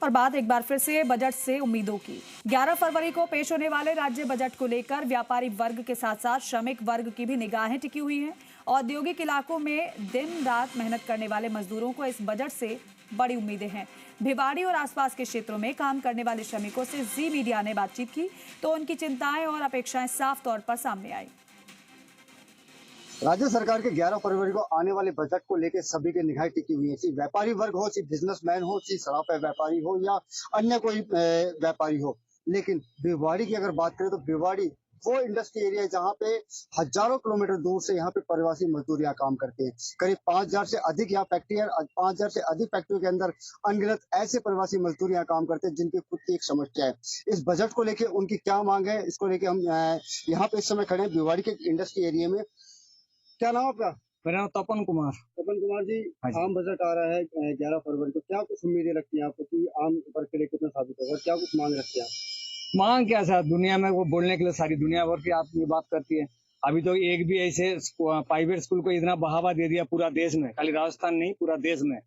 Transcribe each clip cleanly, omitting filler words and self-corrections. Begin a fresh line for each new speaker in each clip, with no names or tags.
और बात एक बार फिर से बजट से उम्मीदों की। 11 फरवरी को पेश होने वाले राज्य बजट को लेकर व्यापारी वर्ग के साथ साथ श्रमिक वर्ग की भी निगाहें टिकी हुई हैं। औद्योगिक इलाकों में दिन रात मेहनत करने वाले मजदूरों को इस बजट से बड़ी उम्मीदें हैं। भिवाड़ी और आसपास के क्षेत्रों में काम करने वाले श्रमिकों से जी मीडिया ने बातचीत की तो उनकी चिंताएं और अपेक्षाएं साफ तौर पर सामने आई।
राज्य सरकार के 11 फरवरी को आने वाले बजट को लेकर सभी की निगाहें टिकी हुई है। चाहे व्यापारी वर्ग हो, चाहे बिजनेसमैन हो, चाहे सराफ व्यापारी हो या अन्य कोई व्यापारी हो। लेकिन भिवाड़ी की अगर बात करें तो भिवाड़ी वो इंडस्ट्री एरिया है जहाँ पे हजारों किलोमीटर दूर से यहाँ पे प्रवासी मजदूर यहाँ काम करते हैं। करीब 5000 से अधिक यहाँ फैक्ट्री है। 5000 से अधिक फैक्ट्रियों के अंदर अनगिनत ऐसे प्रवासी मजदूर यहाँ काम करते हैं जिनकी खुद की एक समस्या है। इस बजट को लेकर उनकी क्या मांग है, इसको लेकर हम यहाँ पे इस समय खड़े हैं भिवाड़ी के इंडस्ट्री एरिया में। क्या नाम आपका?
मेरा नाम तपन कुमार।
तपन कुमार जी, आम बजट आ रहा है 11 फरवरी को, क्या कुछ उम्मीदें रखती हैं आपको कि आम वर्ग के लिए कितना साबित होगा? क्या कुछ मांग रखते हैं आप?
मांग क्या सर, दुनिया में वो बोलने के लिए सारी दुनिया भर की आप ये बात करती है। अभी तो एक भी ऐसे प्राइवेट स्कूल को इतना बढ़ावा दे दिया पूरा देश में, खाली राजस्थान नहीं पूरा देश में,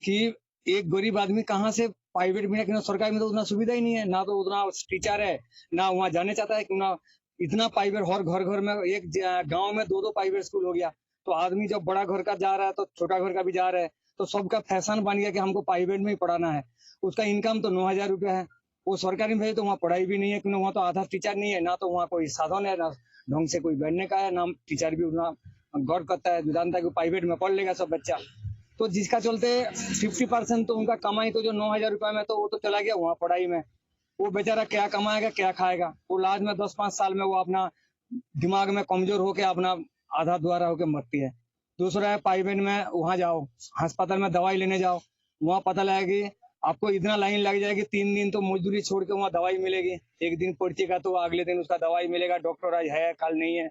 कि एक गरीब आदमी कहाँ से प्राइवेट में, सरकारी में तो उतना सुविधा ही नहीं है, ना तो उतना टीचर है, ना वहाँ जाने चाहता है, ना इतना प्राइवेट। हर घर घर में एक गांव में 2-2 प्राइवेट स्कूल हो गया। तो आदमी जब बड़ा घर का जा रहा है तो छोटा घर का भी जा रहा है, तो सबका फैशन बन गया कि हमको प्राइवेट में ही पढ़ाना है। उसका इनकम तो 9000 रुपया है। वो सरकारी में भेजे तो वहाँ पढ़ाई भी नहीं है, क्योंकि वहाँ तो आधा टीचर नहीं है, ना तो वहाँ कोई साधन है, ना ढंग से कोई बैठने का है, ना टीचर भी उतना गौर करता है, जानता है कि प्राइवेट में पढ़ लेगा सब बच्चा। तो जिसका चलते 50% तो उनका कमाई तो जो 9000 रुपया में, तो वो तो चला गया वहाँ पढ़ाई में। वो बेचारा क्या कमाएगा, क्या खाएगा? वो लास्ट में 10-5 साल में वो अपना दिमाग में कमजोर होके अपना आधा द्वारा होके मरती है। दूसरा है प्राइवेट में, वहां जाओ अस्पताल में दवाई लेने जाओ, वहां पता लगा कि आपको इतना लाइन लग जाएगी, 3 दिन तो मजदूरी छोड़ के वहाँ दवाई मिलेगी। एक दिन पर्ची का तो अगले दिन उसका दवाई मिलेगा, डॉक्टर आज है कल नहीं है।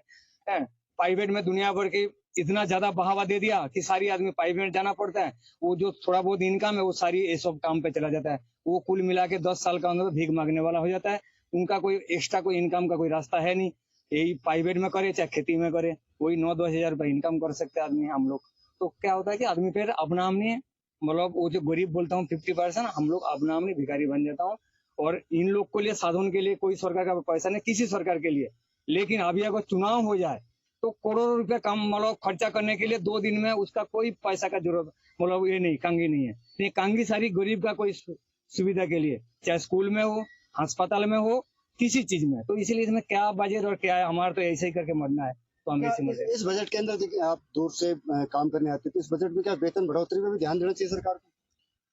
प्राइवेट में दुनिया भर की इतना ज्यादा बढ़ावा दे दिया कि सारी आदमी प्राइवेट जाना पड़ता है। वो जो थोड़ा बहुत इनकम है वो सारी ये सब काम पे चला जाता है। वो कुल मिला के 10 साल का अंदर भीख मांगने वाला हो जाता है। उनका कोई एक्स्ट्रा कोई इनकम का कोई रास्ता है नहीं। यही प्राइवेट में करे चाहे खेती में करे, वही 9-10 हजार रुपये इनकम कर सकते आदमी हम लोग। तो क्या होता है कि आदमी फिर अपना हमने, मतलब वो जो गरीब बोलता हूँ 50%, हम लोग अपना हमने भिखारी बन जाता हूँ। और इन लोग को लिए साधन के लिए कोई सरकार का पैसा नहीं, किसी सरकार के लिए। लेकिन अभी अगर चुनाव हो जाए तो करोड़ों रुपया कम मतलब खर्चा करने के लिए 2 दिन में उसका कोई पैसा का जरूरत, मतलब ये नहीं, कांगी नहीं है। ये कांगी सारी गरीब का कोई सुविधा के लिए, चाहे स्कूल में हो, अस्पताल में हो, किसी चीज में। तो इसीलिए इसमें क्या बजट और क्या है, हमारा तो ऐसे ही करके मरना है। तो हम
इस बजट के अंदर देखिए, आप दूर से काम करने आते तो इस बजट में क्या वेतन बढ़ोतरी में भी ध्यान देना चाहिए सरकार को?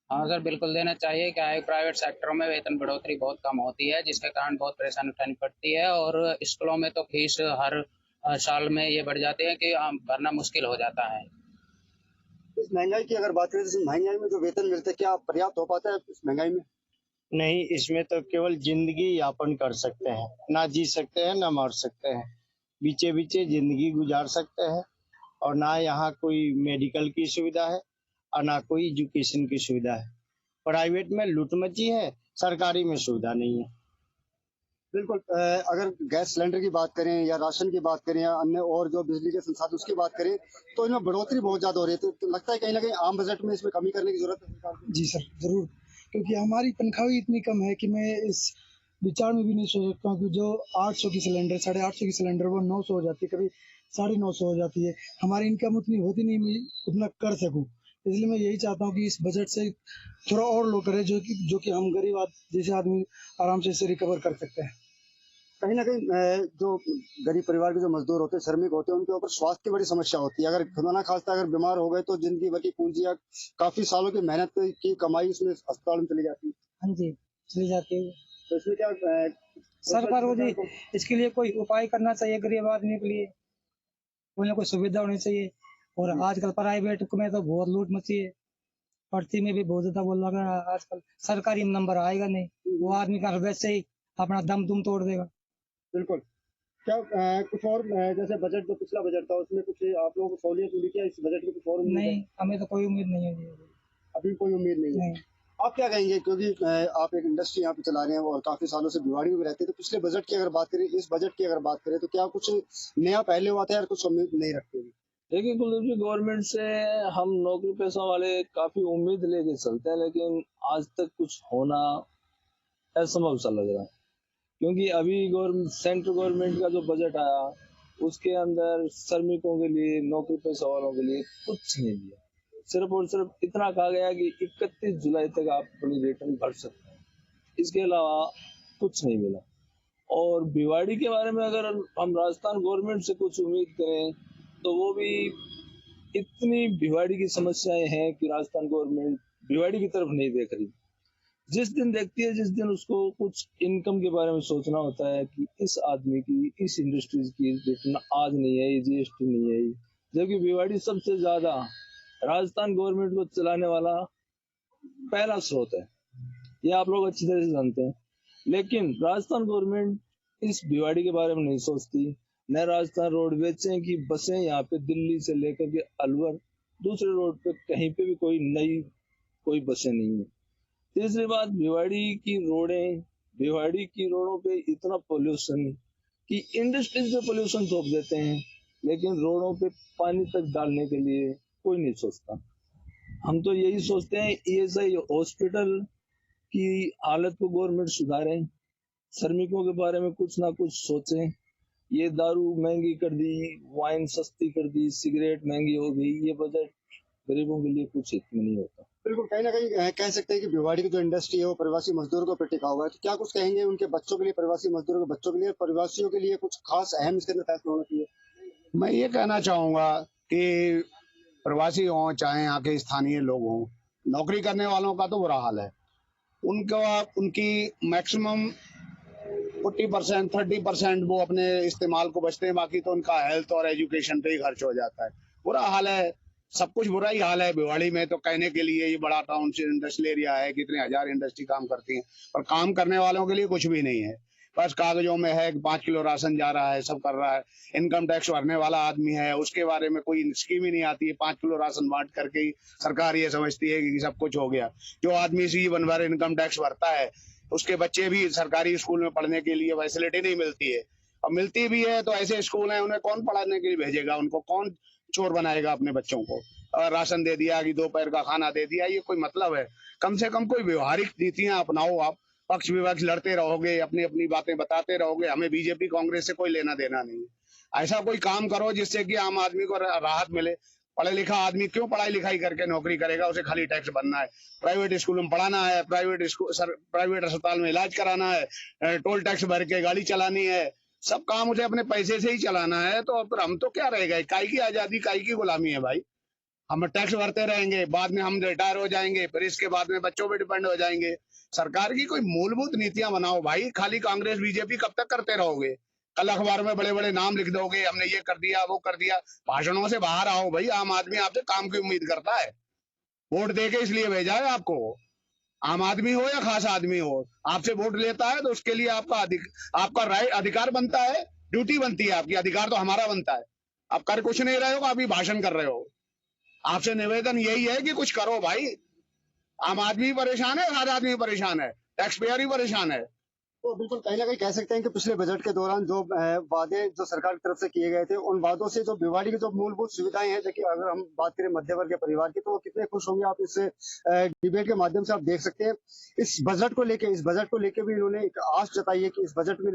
हाँ सर, बिल्कुल देना चाहिए। क्या है, प्राइवेट सेक्टरों में वेतन बढ़ोतरी बहुत कम होती है, जिसके कारण बहुत परेशानी उठानी पड़ती है। और स्कूलों में तो फीस हर साल में ये बढ़ जाती है कि भरना मुश्किल हो जाता है।
इस महंगाई की अगर बात करें तो महंगाई में जो वेतन मिलता है क्या पर्याप्त हो पाता है इस महंगाई में?
नहीं, इसमें तो केवल जिंदगी यापन कर सकते हैं, ना जी सकते हैं ना मर सकते हैं, बीचे बीचे जिंदगी गुजार सकते हैं। और ना यहाँ कोई मेडिकल की सुविधा है और ना कोई एजुकेशन की सुविधा है। प्राइवेट में लूट मची है, सरकारी में सुविधा नहीं है।
बिल्कुल। अगर गैस सिलेंडर की बात करें या राशन की बात करें या अन्य और जो बिजली के संसाधन उसकी बात करें तो इनमें बढ़ोतरी बहुत ज्यादा हो रही है। तो लगता है कहीं ना कहीं आम बजट में इसमें कमी करने की जरूरत है सरकार को?
जी सर, जरूर। क्योंकि हमारी तनख्वाह ही इतनी कम है कि मैं इस विचार में भी नहीं सोच सकता हूँ कि जो 800 की सिलेंडर, 850 की सिलेंडर वो 900 हो जाती है, कभी 950 हो जाती है। हमारी इनकम उतनी होती नहीं, मैं उतना कर सकूँ। इसलिए मैं यही चाहता हूँ कि इस बजट से थोड़ा और लो करे, जो कि हम गरीब जैसे आदमी आराम से इसे रिकवर कर सकते हैं।
कहीं ना कहीं जो गरीब परिवार के जो मजदूर होते हैं, श्रमिक होते हैं, उनके ऊपर स्वास्थ्य की बड़ी समस्या होती है। अगर खुदा ना खास्ता अगर बीमार हो गए तो जिंदगी भर की पूंजी या काफी सालों की मेहनत की कमाई उसमें अस्पताल में चली जाती है।
हाँ जी, चली जाती है।
तो इसमें क्या
सरकार को जी इसके लिए कोई उपाय करना चाहिए, गरीब आदमी के लिए उन्हें कोई सुविधा होनी चाहिए। और आजकल प्राइवेट में तो बहुत लूट मची है, भर्ती में भी बहुत ज्यादा वो लगा है। आजकल सरकारी नंबर आएगा नहीं, वो आदमी का वैसे ही अपना दम दुम तोड़ देगा।
बिल्कुल। क्या कुछ और जैसे बजट जो पिछला बजट था उसमें कुछ आप लोगों को सहूलियत मिली क्या? इस बजट में कुछ और उम्मीद
नहीं, हमें तो कोई उम्मीद नहीं है।
अभी कोई उम्मीद नहीं है। आप क्या कहेंगे, क्योंकि आप एक इंडस्ट्री यहाँ पे चला रहे हैं और काफी सालों से भिवाड़ी में रहते हैं, तो पिछले बजट की अगर बात करें, इस बजट की अगर बात करें तो क्या कुछ नया पहले हुआ था या कुछ उम्मीद नहीं रखते?
देखिए कुलदीप जी, गवर्नमेंट से हम नौकरी पेशा वाले काफी उम्मीद लेके चलते हैं, लेकिन आज तक कुछ होना असंभव सा लग रहा है। क्योंकि अभी सेंट्रल गवर्नमेंट का जो बजट आया उसके अंदर श्रमिकों के लिए, नौकरी पेशा वालों के लिए कुछ नहीं दिया। सिर्फ और सिर्फ इतना कहा गया कि 31 जुलाई तक आप अपनी रिटर्न भर सकते हैं, इसके अलावा कुछ नहीं मिला। और भिवाड़ी के बारे में अगर हम राजस्थान गवर्नमेंट से कुछ उम्मीद करें तो वो भी इतनी भिवाड़ी की समस्याएं हैं कि राजस्थान गवर्नमेंट भिवाड़ी की तरफ नहीं देख रही। जिस दिन देखती है, जिस दिन उसको कुछ इनकम के बारे में सोचना होता है कि इस आदमी की, इस इंडस्ट्रीज की रिटर्न आज नहीं है, जीएसटी नहीं है, जबकि भिवाड़ी सबसे ज्यादा राजस्थान गवर्नमेंट को चलाने वाला पहला स्रोत है, ये आप लोग अच्छी तरह से जानते हैं। लेकिन राजस्थान गवर्नमेंट इस भिवाड़ी के बारे में नहीं सोचती। न राजस्थान रोडवेज की बसें यहाँ पे दिल्ली से लेकर के अलवर, दूसरे रोड पे कहीं पे भी कोई बसें नहीं है। तीसरी बात, भिवाड़ी की रोडों पे इतना पोल्यूशन कि इंडस्ट्रीज पे पोल्यूशन थोप देते हैं, लेकिन रोडों पे पानी तक डालने के लिए कोई नहीं सोचता। हम तो यही सोचते हैं ईएसआई हॉस्पिटल की हालत को गवर्नमेंट सुधारे, श्रमिकों के बारे में कुछ ना कुछ सोचे। ये दारू महंगी कर दी, वाइन सस्ती कर दी, सिगरेट महंगी हो गई, ये बजट गरीबों के लिए कुछ हित में नहीं होता।
बिल्कुल, कहीं ना कहीं कह सकते हैं कि भिवाड़ी की जो इंडस्ट्री है वो प्रवासी मजदूरों को पे टिका हुआ है। तो क्या कुछ कहेंगे उनके बच्चों के लिए, प्रवासी मजदूरों के बच्चों के लिए, प्रवासियों के लिए कुछ खास अहम इसके अंदर फैसला होना चाहिए?
मैं ये कहना चाहूंगा कि प्रवासी हों चाहे यहाँ के स्थानीय लोग हों, नौकरी करने वालों का तो बुरा हाल है। उनकी मैक्सिमम 40% 30% वो अपने इस्तेमाल को बचते हैं, बाकी तो उनका हेल्थ और एजुकेशन पे ही खर्च हो जाता है। बुरा हाल है, सब कुछ बुरा ही हाल है। भिवाड़ी में तो कहने के लिए ये बड़ा टाउन इंडस्ट्रियल एरिया है, कितने हजार इंडस्ट्री काम करती हैं, पर काम करने वालों के लिए कुछ भी नहीं है। बस कागजों में है कि 5 किलो राशन जा रहा है, सब कर रहा है। इनकम टैक्स भरने वाला आदमी है, उसके बारे में कोई स्कीम ही नहीं आती है। 5 किलो राशन बांट करके ही सरकार ये समझती है कि सब कुछ हो गया। जो आदमी जीवन भर इनकम टैक्स भरता है, उसके बच्चे भी सरकारी स्कूल में पढ़ने के लिए फैसिलिटी नहीं मिलती है, और मिलती भी है तो ऐसे स्कूल हैं, उन्हें कौन पढ़ाने के लिए भेजेगा? उनको कौन चोर बनाएगा अपने बच्चों को? और राशन दे दिया कि दोपहर का खाना दे दिया, ये कोई मतलब है? कम से कम कोई व्यवहारिक नीतियां अपनाओ। आप पक्ष विपक्ष लड़ते रहोगे, अपनी अपनी बातें बताते रहोगे, हमें बीजेपी कांग्रेस से कोई लेना देना नहीं है। ऐसा कोई काम करो जिससे कि आम आदमी को राहत मिले। पढ़े लिखा आदमी क्यों पढ़ाई लिखाई करके नौकरी करेगा? उसे खाली टैक्स भरना है, प्राइवेट स्कूल में पढ़ाना है, प्राइवेट अस्पताल में इलाज कराना है, टोल टैक्स भर के गाड़ी चलानी है, सब काम उसे अपने पैसे से ही चलाना है। तो फिर हम तो क्या रहेगा? काई की आजादी, काई की गुलामी है भाई? हम टैक्स भरते रहेंगे, बाद में हम रिटायर हो जाएंगे, फिर इसके बाद में बच्चों पे डिपेंड हो जाएंगे। सरकार की कोई मूलभूत नीतियां बनाओ भाई। खाली कांग्रेस बीजेपी कब तक करते रहोगे? कल अखबार में बड़े बड़े नाम लिख दोगे, हमने ये कर दिया, वो कर दिया। भाषणों से बाहर आओ भाई। आम आदमी आपसे काम की उम्मीद करता है, वोट दे के इसलिए भेजा है आपको। आम आदमी हो या खास आदमी हो, आपसे वोट लेता है तो उसके लिए आपका राइट, अधिकार बनता है, ड्यूटी बनती है आपकी। अधिकार तो हमारा बनता है। आप कर कुछ नहीं रहे हो, आप ही भाषण कर रहे हो। आपसे निवेदन यही है कि कुछ करो भाई। आम आदमी परेशान है, हर आदमी परेशान है, टैक्स पेयर ही परेशान है।
तो बिल्कुल कहीं ना कहीं कह सकते हैं कि पिछले बजट के दौरान जो वादे जो सरकार की तरफ से किए गए थे, उन वादों से जो भिवाड़ी की जो मूलभूत सुविधाएं हैं, देखिए अगर हम बात करें मध्य वर्ग के परिवार की, तो वो कितने खुश होंगे आप इस डिबेट के माध्यम से आप देख सकते हैं। इस बजट को लेके भी इन्होंने एक आस जताई है कि इस बजट में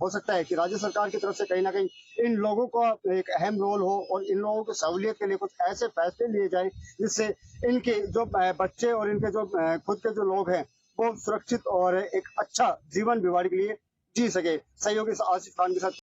हो सकता है कि राज्य सरकार की तरफ से कहीं ना कहीं इन लोगों का एक अहम रोल हो और इन लोगों की सहूलियत के लिए कुछ ऐसे फैसले लिए जाए जिससे इनके जो बच्चे और इनके जो खुद के जो लोग हैं वो सुरक्षित और एक अच्छा जीवन भिवाड़ी के लिए जी सके। सहयोगी आसिफ खान के साथ